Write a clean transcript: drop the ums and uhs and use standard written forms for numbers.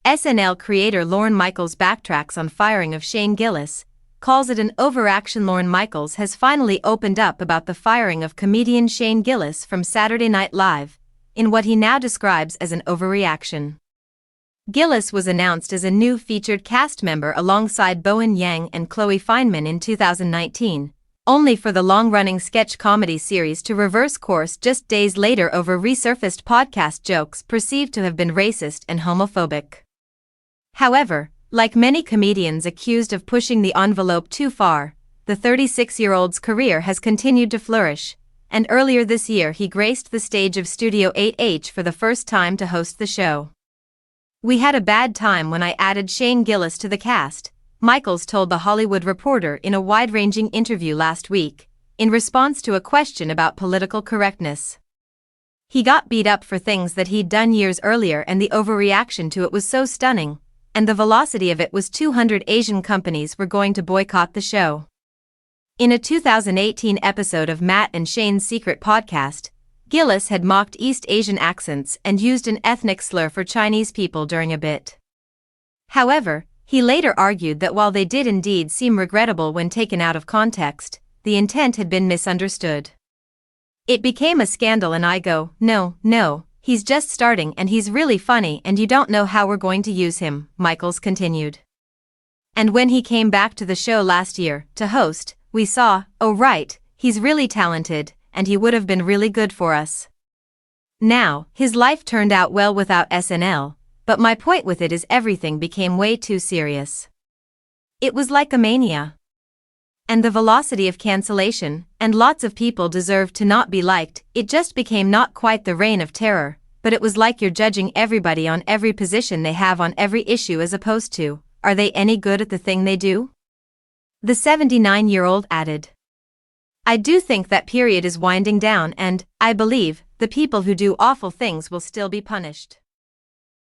SNL creator Lorne Michaels backtracks on firing of Shane Gillis, calls it an overreaction. Lorne Michaels has finally opened up about the firing of comedian Shane Gillis from Saturday Night Live, in what he now describes as an overreaction. Gillis was announced as a new featured cast member alongside Bowen Yang and Chloe Fineman in 2019, only for the long-running sketch comedy series to reverse course just days later over resurfaced podcast jokes perceived to have been racist and homophobic. However, like many comedians accused of pushing the envelope too far, the 36-year-old's career has continued to flourish, and earlier this year he graced the stage of Studio 8H for the first time to host the show. "We had a bad time when I added Shane Gillis to the cast," Michaels told The Hollywood Reporter in a wide-ranging interview last week, in response to a question about political correctness. He got beat up for things that he'd done years earlier, and the overreaction to it was so stunning, and the velocity of it was 200 Asian companies were going to boycott the show. In a 2018 episode of Matt and Shane's Secret podcast, Gillis had mocked East Asian accents and used an ethnic slur for Chinese people during a bit. However, he later argued that while they did indeed seem regrettable when taken out of context, the intent had been misunderstood. "It became a scandal and I go, no, he's just starting and he's really funny and you don't know how we're going to use him," Michaels continued. "And when he came back to the show last year to host, we saw, oh right, he's really talented, and he would have been really good for us. Now, his life turned out well without SNL, but my point with it is everything became way too serious. It was like a mania. And the velocity of cancellation, and lots of people deserved to not be liked, it just became not quite the reign of terror, but it was like you're judging everybody on every position they have on every issue as opposed to, are they any good at the thing they do?" The 79-year-old added. "I do think that period is winding down and, I believe, the people who do awful things will still be punished.